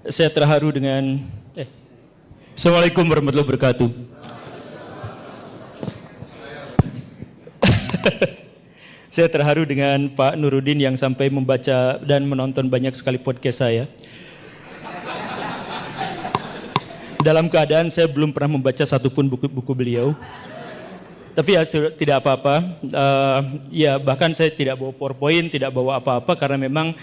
Saya terharu dengan Assalamualaikum warahmatullahi wabarakatuh. Saya terharu dengan Pak Nuruddin yang sampai membaca dan menonton banyak sekali podcast saya. Dalam keadaan saya belum pernah membaca satupun buku beliau. Tapi ya tidak apa-apa. Ya bahkan saya tidak bawa PowerPoint, tidak bawa apa-apa karena memang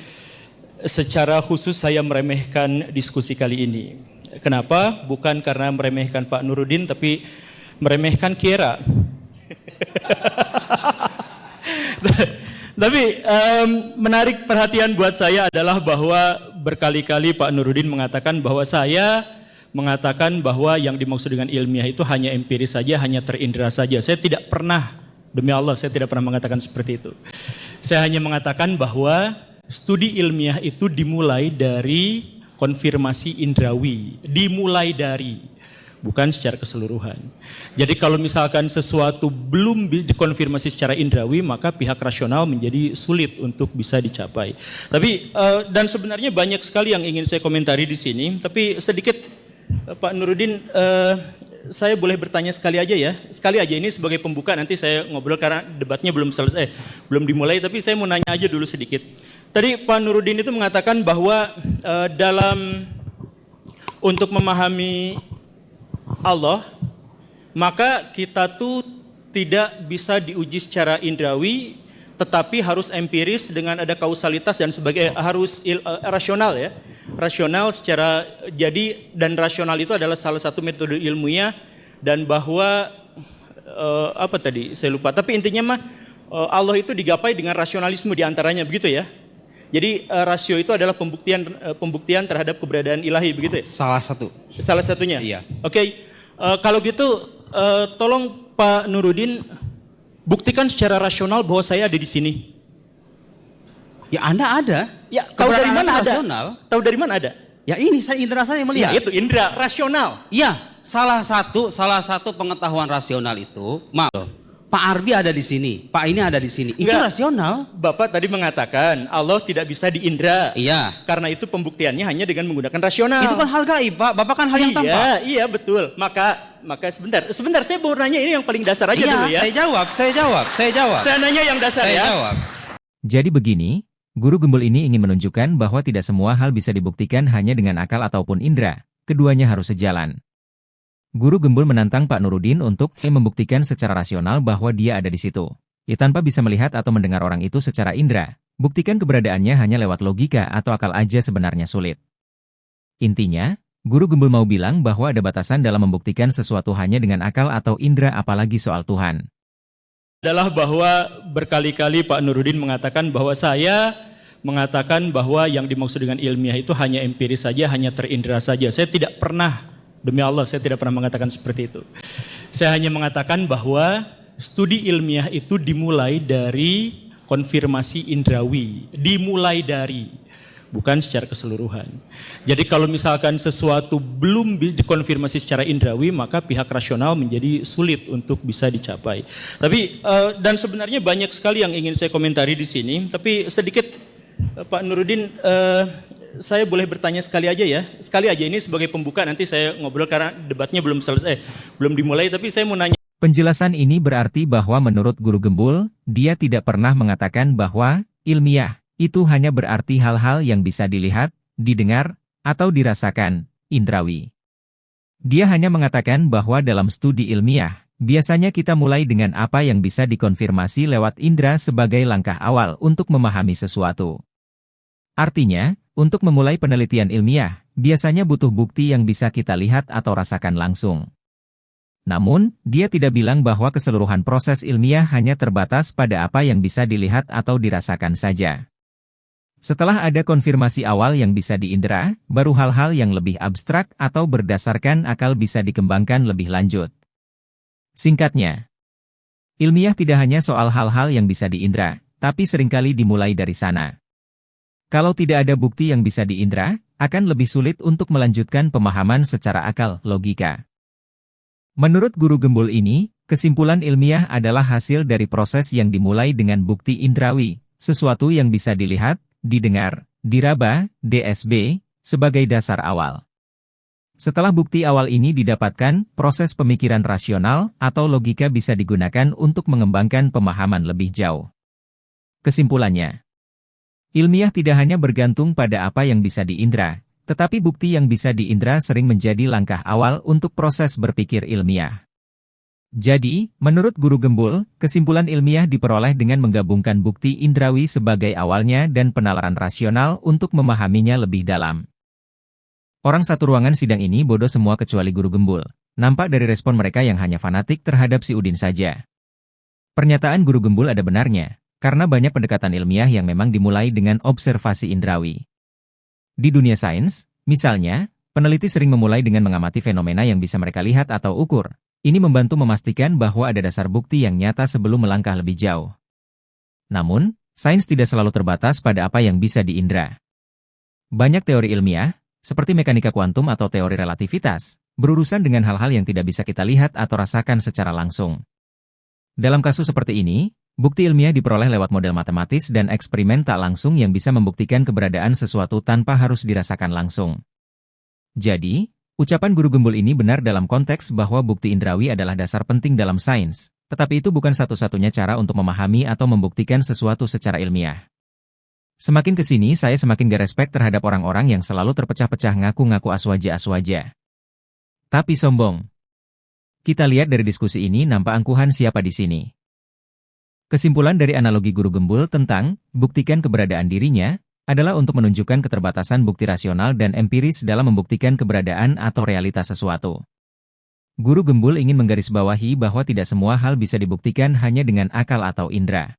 secara khusus saya meremehkan diskusi kali ini. Kenapa? Bukan karena meremehkan Pak Nuruddin, tapi meremehkan Kiera. Tapi menarik perhatian buat saya adalah bahwa berkali-kali Pak Nuruddin mengatakan bahwa saya mengatakan bahwa yang dimaksud dengan ilmiah itu hanya empiris saja, hanya terindra saja. Saya tidak pernah, demi Allah, saya tidak pernah mengatakan seperti itu. Saya hanya mengatakan bahwa studi ilmiah itu dimulai dari konfirmasi indrawi, dimulai dari, bukan secara keseluruhan. Jadi kalau misalkan sesuatu belum dikonfirmasi secara indrawi, maka pihak rasional menjadi sulit untuk bisa dicapai. Tapi dan sebenarnya banyak sekali yang ingin saya komentari di sini, tapi sedikit Pak Nuruddin, saya boleh bertanya sekali aja ya, sekali aja ini sebagai pembuka, nanti saya ngobrol karena debatnya belum selesai, belum dimulai, tapi saya mau nanya aja dulu sedikit. Tadi Pak Nuruddin itu mengatakan bahwa dalam untuk memahami Allah, maka kita tuh tidak bisa diuji secara indrawi, tetapi harus empiris dengan ada kausalitas dan sebagainya, harus rasional ya. Rasional secara jadi, dan rasional itu adalah salah satu metode ilmiah, dan bahwa apa tadi saya lupa, tapi intinya mah Allah itu digapai dengan rasionalisme diantaranya, begitu ya. Jadi rasio itu adalah pembuktian terhadap keberadaan ilahi, begitu ya? Salah satunya. Iya. Oke. Kalau gitu tolong Pak Nuruddin buktikan secara rasional bahwa saya ada di sini. Ya Anda ada. Ya, tahu dari mana ada? Rasional. Tahu dari mana ada? Ya ini indera saya melihat. Ya, itu indera rasional. Iya, salah satu pengetahuan rasional itu, Pak Arbi ada di sini, Pak ini ada di sini. Itu Enggak. rasional. Bapak tadi mengatakan Allah tidak bisa diindra. Iya. Karena itu pembuktiannya hanya dengan menggunakan rasional. Itu kan hal gaib, Pak. Bapak kan hal yang tampak. Iya, betul. Maka sebentar saya mau nanya ini yang paling dasar aja dulu ya. Saya jawab. Saya nanya yang dasar ya. Jawab. Jadi begini, Guru Gembul ini ingin menunjukkan bahwa tidak semua hal bisa dibuktikan hanya dengan akal ataupun indera. Keduanya harus sejalan. Guru Gembul menantang Pak Nuruddin untuk membuktikan secara rasional bahwa dia ada di situ. Tanpa bisa melihat atau mendengar orang itu secara indera, buktikan keberadaannya hanya lewat logika atau akal aja sebenarnya sulit. Intinya, Guru Gembul mau bilang bahwa ada batasan dalam membuktikan sesuatu hanya dengan akal atau indera, apalagi soal Tuhan. Adalah bahwa berkali-kali Pak Nuruddin mengatakan bahwa saya mengatakan bahwa yang dimaksud dengan ilmiah itu hanya empiris saja, hanya terindra saja. Saya tidak pernah, demi Allah, saya tidak pernah mengatakan seperti itu. Saya hanya mengatakan bahwa studi ilmiah itu dimulai dari konfirmasi indrawi, dimulai dari, bukan secara keseluruhan. Jadi kalau misalkan sesuatu belum dikonfirmasi secara indrawi, maka pihak rasional menjadi sulit untuk bisa dicapai. Tapi dan sebenarnya banyak sekali yang ingin saya komentari di sini, tapi sedikit Pak Nuruddin, saya boleh bertanya sekali aja ya, sekali aja ini sebagai pembuka, nanti saya ngobrol karena debatnya belum selesai, belum dimulai, tapi saya mau nanya. Penjelasan ini berarti bahwa menurut Guru Gembul, dia tidak pernah mengatakan bahwa ilmiah itu hanya berarti hal-hal yang bisa dilihat, didengar, atau dirasakan, indrawi. Dia hanya mengatakan bahwa dalam studi ilmiah, biasanya kita mulai dengan apa yang bisa dikonfirmasi lewat indera sebagai langkah awal untuk memahami sesuatu. Artinya, untuk memulai penelitian ilmiah, biasanya butuh bukti yang bisa kita lihat atau rasakan langsung. Namun, dia tidak bilang bahwa keseluruhan proses ilmiah hanya terbatas pada apa yang bisa dilihat atau dirasakan saja. Setelah ada konfirmasi awal yang bisa diindera, baru hal-hal yang lebih abstrak atau berdasarkan akal bisa dikembangkan lebih lanjut. Singkatnya, ilmiah tidak hanya soal hal-hal yang bisa diindera, tapi seringkali dimulai dari sana. Kalau tidak ada bukti yang bisa diindera, akan lebih sulit untuk melanjutkan pemahaman secara akal, logika. Menurut Guru Gembul ini, kesimpulan ilmiah adalah hasil dari proses yang dimulai dengan bukti indrawi, sesuatu yang bisa dilihat, didengar, diraba, DSB, sebagai dasar awal. Setelah bukti awal ini didapatkan, proses pemikiran rasional atau logika bisa digunakan untuk mengembangkan pemahaman lebih jauh. Kesimpulannya, ilmiah tidak hanya bergantung pada apa yang bisa diindra, tetapi bukti yang bisa diindra sering menjadi langkah awal untuk proses berpikir ilmiah. Jadi, menurut Guru Gembul, kesimpulan ilmiah diperoleh dengan menggabungkan bukti indrawi sebagai awalnya dan penalaran rasional untuk memahaminya lebih dalam. Orang satu ruangan sidang ini bodoh semua kecuali Guru Gembul. Nampak dari respon mereka yang hanya fanatik terhadap si Udin saja. Pernyataan Guru Gembul ada benarnya, karena banyak pendekatan ilmiah yang memang dimulai dengan observasi indrawi. Di dunia sains, misalnya, peneliti sering memulai dengan mengamati fenomena yang bisa mereka lihat atau ukur. Ini membantu memastikan bahwa ada dasar bukti yang nyata sebelum melangkah lebih jauh. Namun, sains tidak selalu terbatas pada apa yang bisa diindra. Banyak teori ilmiah, seperti mekanika kuantum atau teori relativitas, berurusan dengan hal-hal yang tidak bisa kita lihat atau rasakan secara langsung. Dalam kasus seperti ini, bukti ilmiah diperoleh lewat model matematis dan eksperimen tak langsung yang bisa membuktikan keberadaan sesuatu tanpa harus dirasakan langsung. Jadi, ucapan Guru Gembul ini benar dalam konteks bahwa bukti indrawi adalah dasar penting dalam sains, tetapi itu bukan satu-satunya cara untuk memahami atau membuktikan sesuatu secara ilmiah. Semakin kesini saya semakin gak respect terhadap orang-orang yang selalu terpecah-pecah ngaku-ngaku aswaja-aswaja. Tapi sombong. Kita lihat dari diskusi ini nampak angkuhan siapa di sini. Kesimpulan dari analogi Guru Gembul tentang buktikan keberadaan dirinya adalah untuk menunjukkan keterbatasan bukti rasional dan empiris dalam membuktikan keberadaan atau realitas sesuatu. Guru Gembul ingin menggarisbawahi bahwa tidak semua hal bisa dibuktikan hanya dengan akal atau indera.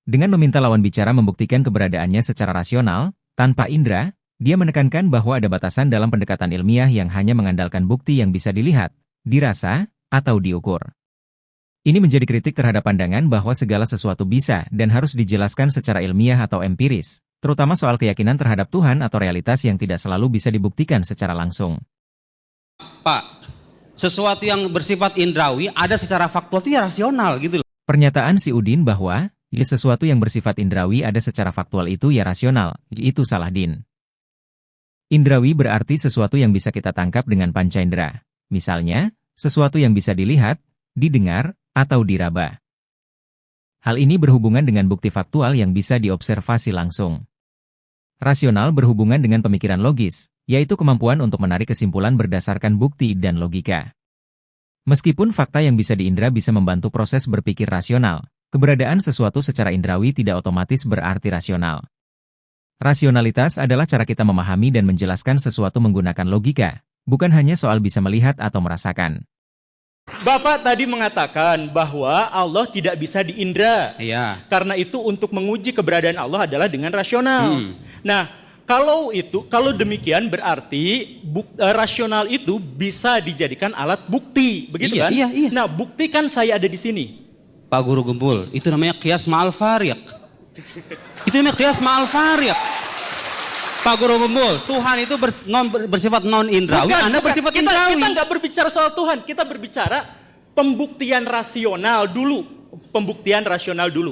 Dengan meminta lawan bicara membuktikan keberadaannya secara rasional, tanpa indera, dia menekankan bahwa ada batasan dalam pendekatan ilmiah yang hanya mengandalkan bukti yang bisa dilihat, dirasa, atau diukur. Ini menjadi kritik terhadap pandangan bahwa segala sesuatu bisa dan harus dijelaskan secara ilmiah atau empiris, terutama soal keyakinan terhadap Tuhan atau realitas yang tidak selalu bisa dibuktikan secara langsung. Pak, sesuatu yang bersifat indrawi ada secara faktual itu ya rasional gitu loh. Pernyataan si Udin bahwa sesuatu yang bersifat indrawi ada secara faktual itu ya rasional, itu salah Din. Indrawi berarti sesuatu yang bisa kita tangkap dengan panca indera. Misalnya, sesuatu yang bisa dilihat, didengar, atau diraba. Hal ini berhubungan dengan bukti faktual yang bisa diobservasi langsung. Rasional berhubungan dengan pemikiran logis, yaitu kemampuan untuk menarik kesimpulan berdasarkan bukti dan logika. Meskipun fakta yang bisa diindra bisa membantu proses berpikir rasional, keberadaan sesuatu secara indrawi tidak otomatis berarti rasional. Rasionalitas adalah cara kita memahami dan menjelaskan sesuatu menggunakan logika, bukan hanya soal bisa melihat atau merasakan. Bapak tadi mengatakan bahwa Allah tidak bisa diindra. Iya. Karena itu untuk menguji keberadaan Allah adalah dengan rasional. Nah, kalau demikian berarti rasional itu bisa dijadikan alat bukti, begitu Iya, kan? iya, iya. Nah, buktikan saya ada di sini. Pak Guru Gembul, itu namanya qiyas ma'al fariq. Itu namanya qiyas ma'al fariq. Pak Guru Gembul, Tuhan itu bersifat non-indrawi, Anda bersifat indrawi. Kita nggak berbicara soal Tuhan, kita berbicara pembuktian rasional dulu.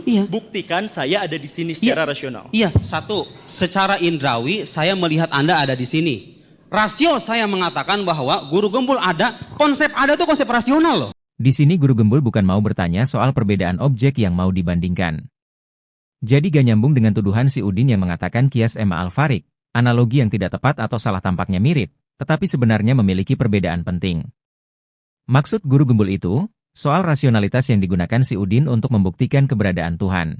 Iya. Buktikan saya ada di sini secara rasional. Iya, satu, secara indrawi saya melihat Anda ada di sini. Rasio saya mengatakan bahwa Guru Gembul ada, konsep ada itu konsep rasional loh. Di sini Guru Gembul bukan mau bertanya soal perbedaan objek yang mau dibandingkan. Jadi gak nyambung dengan tuduhan si Udin yang mengatakan qiyas ma'al fariq, analogi yang tidak tepat atau salah tampaknya mirip, tetapi sebenarnya memiliki perbedaan penting. Maksud Guru Gembul itu, soal rasionalitas yang digunakan si Udin untuk membuktikan keberadaan Tuhan.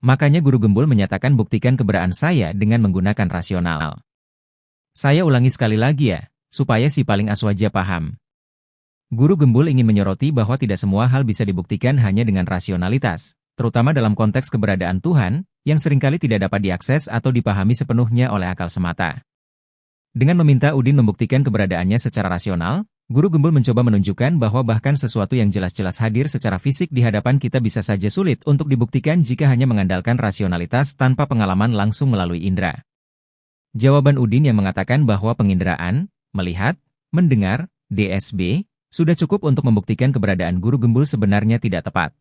Makanya Guru Gembul menyatakan buktikan keberadaan saya dengan menggunakan rasional. Saya ulangi sekali lagi ya, supaya si paling aswaja paham. Guru Gembul ingin menyoroti bahwa tidak semua hal bisa dibuktikan hanya dengan rasionalitas, terutama dalam konteks keberadaan Tuhan, yang seringkali tidak dapat diakses atau dipahami sepenuhnya oleh akal semata. Dengan meminta Udin membuktikan keberadaannya secara rasional, Guru Gembul mencoba menunjukkan bahwa bahkan sesuatu yang jelas-jelas hadir secara fisik di hadapan kita bisa saja sulit untuk dibuktikan jika hanya mengandalkan rasionalitas tanpa pengalaman langsung melalui indera. Jawaban Udin yang mengatakan bahwa penginderaan, melihat, mendengar, DSB, sudah cukup untuk membuktikan keberadaan Guru Gembul sebenarnya tidak tepat.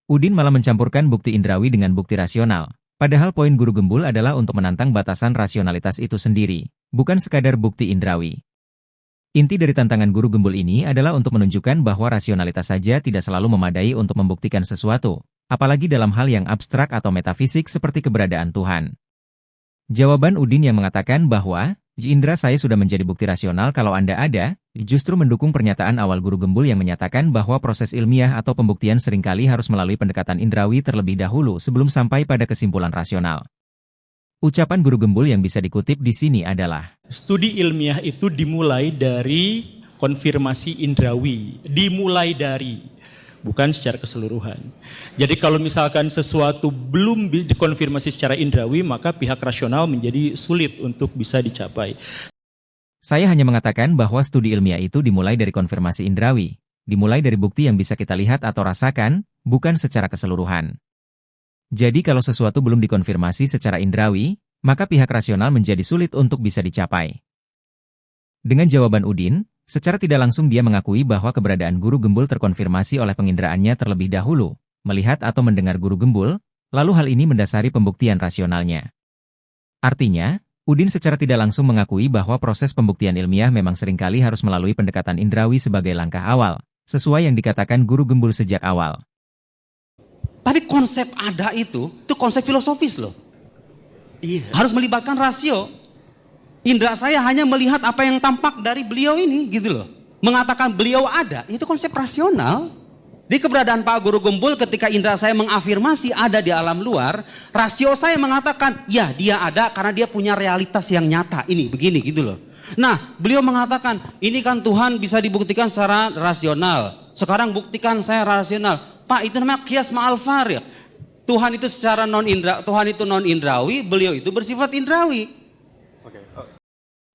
Udin malah mencampurkan bukti indrawi dengan bukti rasional, Padahal poin Guru Gembul adalah untuk menantang batasan rasionalitas itu sendiri, bukan sekadar bukti indrawi. Inti dari tantangan Guru Gembul ini adalah untuk menunjukkan bahwa rasionalitas saja tidak selalu memadai untuk membuktikan sesuatu, apalagi dalam hal yang abstrak atau metafisik seperti keberadaan Tuhan. Jawaban Udin yang mengatakan bahwa, indra saya sudah menjadi bukti rasional kalau Anda ada, justru mendukung pernyataan awal Guru Gembul yang menyatakan bahwa proses ilmiah atau pembuktian seringkali harus melalui pendekatan indrawi terlebih dahulu sebelum sampai pada kesimpulan rasional. Ucapan Guru Gembul yang bisa dikutip di sini adalah, studi ilmiah itu dimulai dari konfirmasi indrawi, bukan secara keseluruhan. Jadi kalau misalkan sesuatu belum dikonfirmasi secara indrawi, maka pihak rasional menjadi sulit untuk bisa dicapai. Saya hanya mengatakan bahwa studi ilmiah itu dimulai dari konfirmasi indrawi, dimulai dari bukti yang bisa kita lihat atau rasakan, bukan secara keseluruhan. Jadi kalau sesuatu belum dikonfirmasi secara indrawi, maka pihak rasional menjadi sulit untuk bisa dicapai. Dengan jawaban Udin, secara tidak langsung dia mengakui bahwa keberadaan Guru Gembul terkonfirmasi oleh pengindraannya terlebih dahulu, melihat atau mendengar Guru Gembul, lalu hal ini mendasari pembuktian rasionalnya. Artinya, Udin secara tidak langsung mengakui bahwa proses pembuktian ilmiah memang seringkali harus melalui pendekatan indrawi sebagai langkah awal, sesuai yang dikatakan Guru Gembul sejak awal. Tapi konsep ada itu konsep filosofis loh. Iya. Harus melibatkan rasio. Indra saya hanya melihat apa yang tampak dari beliau ini gitu loh. Mengatakan beliau ada, itu konsep rasional. Di keberadaan Pak Guru Gembul ketika indra saya mengafirmasi ada di alam luar, rasio saya mengatakan, ya dia ada karena dia punya realitas yang nyata. Ini begini gitu loh. Nah, beliau mengatakan, ini kan Tuhan bisa dibuktikan secara rasional. Sekarang buktikan saya rasional. Pak, itu namanya qiyas ma'al fariq. Tuhan itu secara Tuhan itu non indrawi, beliau itu bersifat indrawi.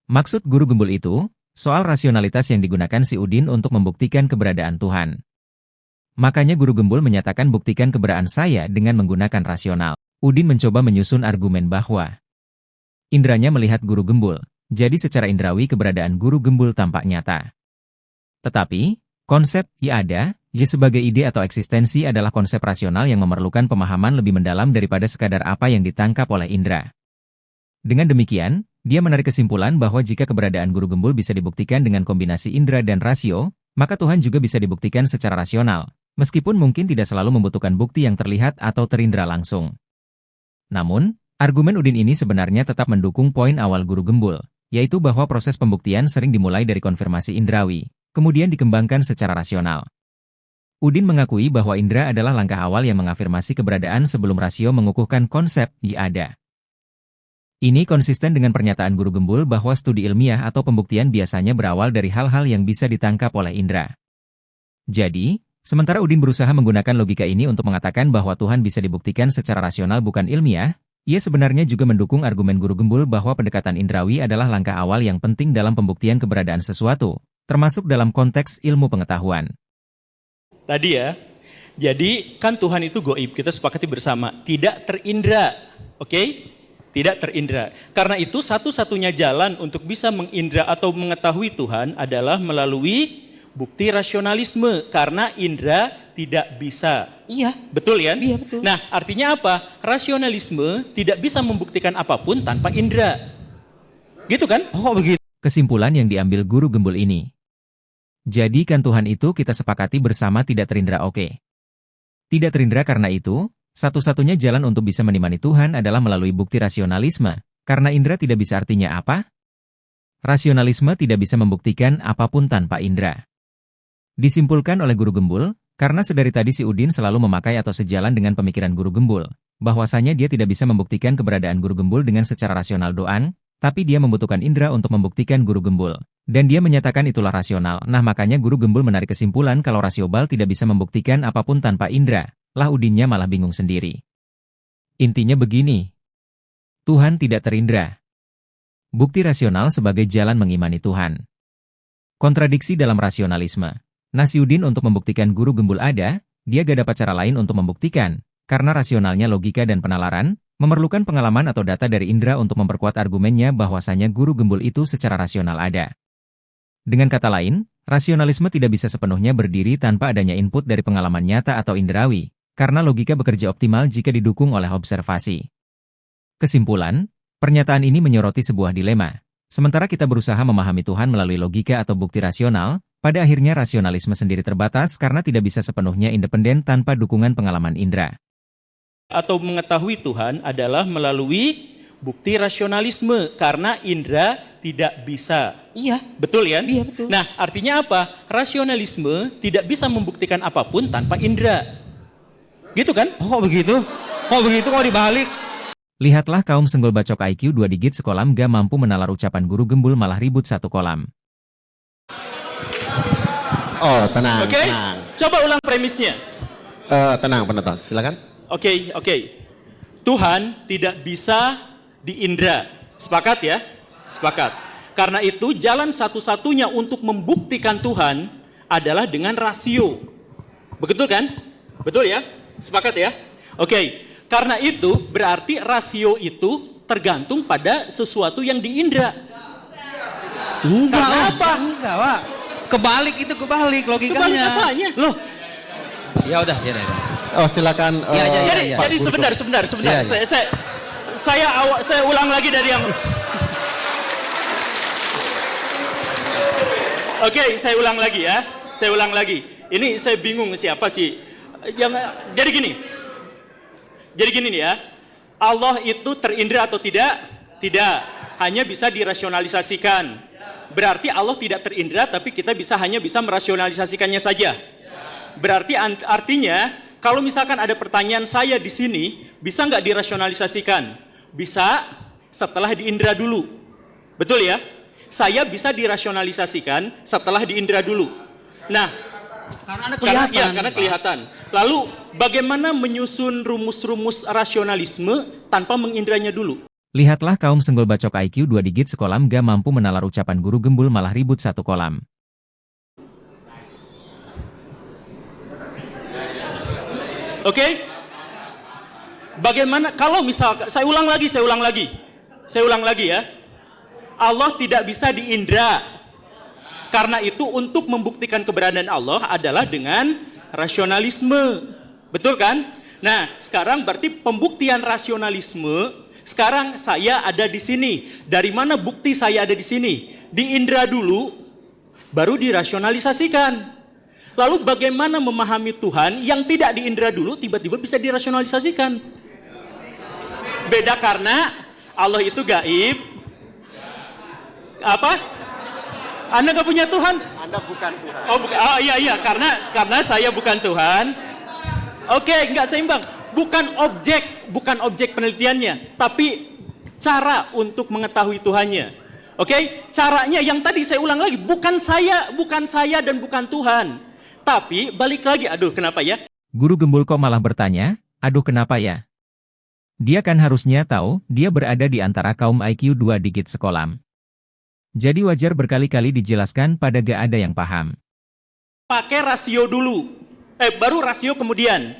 Maksud Guru Gembul itu, soal rasionalitas yang digunakan si Udin untuk membuktikan keberadaan Tuhan. Makanya Guru Gembul menyatakan buktikan keberadaan saya dengan menggunakan rasional. Udin mencoba menyusun argumen bahwa indranya melihat Guru Gembul, jadi secara indrawi keberadaan Guru Gembul tampak nyata. Tetapi, konsep ya ada, ya sebagai ide atau eksistensi adalah konsep rasional yang memerlukan pemahaman lebih mendalam daripada sekadar apa yang ditangkap oleh indra. Dengan demikian, dia menarik kesimpulan bahwa jika keberadaan Guru Gembul bisa dibuktikan dengan kombinasi indra dan rasio, maka Tuhan juga bisa dibuktikan secara rasional, meskipun mungkin tidak selalu membutuhkan bukti yang terlihat atau terindra langsung. Namun, argumen Udin ini sebenarnya tetap mendukung poin awal Guru Gembul, yaitu bahwa proses pembuktian sering dimulai dari konfirmasi indrawi, kemudian dikembangkan secara rasional. Udin mengakui bahwa indra adalah langkah awal yang mengafirmasi keberadaan sebelum rasio mengukuhkan konsep ya ada. Ini konsisten dengan pernyataan Guru Gembul bahwa studi ilmiah atau pembuktian biasanya berawal dari hal-hal yang bisa ditangkap oleh indra. Jadi, sementara Udin berusaha menggunakan logika ini untuk mengatakan bahwa Tuhan bisa dibuktikan secara rasional bukan ilmiah, ia sebenarnya juga mendukung argumen Guru Gembul bahwa pendekatan indrawi adalah langkah awal yang penting dalam pembuktian keberadaan sesuatu, termasuk dalam konteks ilmu pengetahuan. Tadi ya, jadi kan Tuhan itu goib, kita sepakati bersama, tidak terindra, oke? Tidak terindra. Karena itu satu-satunya jalan untuk bisa mengindra atau mengetahui Tuhan adalah melalui bukti rasionalisme, karena indra tidak bisa. Iya. Betul ya? Iya betul. Nah, artinya apa? Rasionalisme tidak bisa membuktikan apapun tanpa indra. Gitu kan? Oh begitu. Kesimpulan yang diambil Guru Gembul ini. Jadi kan Tuhan itu kita sepakati bersama tidak terindra oke. Tidak terindra karena itu, satu-satunya jalan untuk bisa menimani Tuhan adalah melalui bukti rasionalisme, karena indra tidak bisa artinya apa? Rasionalisme tidak bisa membuktikan apapun tanpa indra. Disimpulkan oleh Guru Gembul, karena sedari tadi si Udin selalu memakai atau sejalan dengan pemikiran Guru Gembul, bahwasanya dia tidak bisa membuktikan keberadaan Guru Gembul dengan secara rasional doang, tapi dia membutuhkan indra untuk membuktikan Guru Gembul. Dan dia menyatakan itulah rasional. Nah makanya Guru Gembul menarik kesimpulan kalau rasiobal tidak bisa membuktikan apapun tanpa indra. Lah Udinnya malah bingung sendiri. Intinya begini. Tuhan tidak terindra. Bukti rasional sebagai jalan mengimani Tuhan. Kontradiksi dalam rasionalisme. Nah si Udin untuk membuktikan Guru Gembul ada, dia gak dapat cara lain untuk membuktikan. Karena rasionalnya logika dan penalaran, memerlukan pengalaman atau data dari indra untuk memperkuat argumennya bahwasanya Guru Gembul itu secara rasional ada. Dengan kata lain, rasionalisme tidak bisa sepenuhnya berdiri tanpa adanya input dari pengalaman nyata atau indrawi, karena logika bekerja optimal jika didukung oleh observasi. Kesimpulan, pernyataan ini menyoroti sebuah dilema. Sementara kita berusaha memahami Tuhan melalui logika atau bukti rasional, pada akhirnya rasionalisme sendiri terbatas karena tidak bisa sepenuhnya independen tanpa dukungan pengalaman indera. Atau mengetahui Tuhan adalah melalui bukti rasionalisme karena indera tidak bisa. Iya. Betul ya? Iya, betul. Nah, artinya apa? Rasionalisme tidak bisa membuktikan apapun tanpa indera. Gitu kan? Oh, kok begitu? Kok begitu kok dibalik? Lihatlah kaum senggol bacok IQ 2 digit sekolam gak mampu menalar ucapan guru gembul malah ribut satu kolam. Oh, tenang, Oke? tenang. Coba ulang premisnya. Tenang, penonton. Silakan. Oke. Tuhan tidak bisa diindra. Sepakat ya? Sepakat. Karena itu jalan satu-satunya untuk membuktikan Tuhan adalah dengan rasio. Betul kan? Betul ya? Sepakat ya? Oke. Karena itu berarti rasio itu tergantung pada sesuatu yang diindra. Enggak, Karena apa? Enggak, Pak. Kebalik logikanya. Kebalik apanya? Loh. Ya udah. Oh, silakan. Iya, iya, iya. Jadi Pak Guru. sebentar. Iya, iya. Saya ulang lagi dari yang. Oke, saya ulang lagi ya. Saya ulang lagi. Ini saya bingung siapa sih yang jadi gini. Jadi gini nih ya. Allah itu terindra atau tidak? Tidak. Hanya bisa dirasionalisasikan. Berarti Allah tidak terindra tapi kita hanya bisa merasionalisasikannya saja. Berarti artinya kalau misalkan ada pertanyaan saya di sini, bisa nggak dirasionalisasikan? Bisa setelah diindra dulu. Betul ya? Saya bisa dirasionalisasikan setelah diindra dulu. Nah, karena kelihatan. Lalu bagaimana menyusun rumus-rumus rasionalisme tanpa mengindranya dulu? Lihatlah kaum senggol bacok IQ 2 digit sekolam gak mampu menalar ucapan guru gembul malah ribut satu kolam. Oke? Bagaimana kalau misalkan saya ulang lagi ya. Allah tidak bisa diindra. Karena itu untuk membuktikan keberadaan Allah adalah dengan rasionalisme. Betul kan? Nah, sekarang berarti pembuktian rasionalisme, sekarang saya ada di sini. Dari mana bukti saya ada di sini? Diindra dulu, baru dirasionalisasikan. Lalu bagaimana memahami Tuhan yang tidak diindra dulu tiba-tiba bisa dirasionalisasikan? Beda karena Allah itu gaib. Apa? Anda nggak punya Tuhan? Anda bukan Tuhan. Oh iya, karena saya bukan Tuhan. Oke, nggak seimbang. Bukan objek penelitiannya, tapi cara untuk mengetahui Tuhannya. Oke, caranya yang tadi saya ulang lagi, bukan saya dan bukan Tuhan. Tapi balik lagi, aduh kenapa ya? Guru gembul kok malah bertanya, aduh kenapa ya? Dia kan harusnya tahu, dia berada di antara kaum IQ 2 digit sekolam. Jadi wajar berkali-kali dijelaskan pada gak ada yang paham. Pakai rasio dulu, baru rasio kemudian.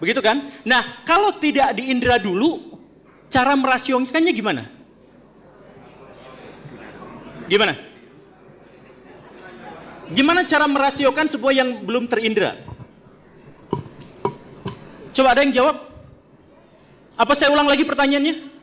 Begitu kan? Nah, kalau tidak diindra dulu, cara merasiokannya gimana? Gimana cara merasiokan sebuah yang belum terindra? Coba ada yang jawab? Apa saya ulang lagi pertanyaannya?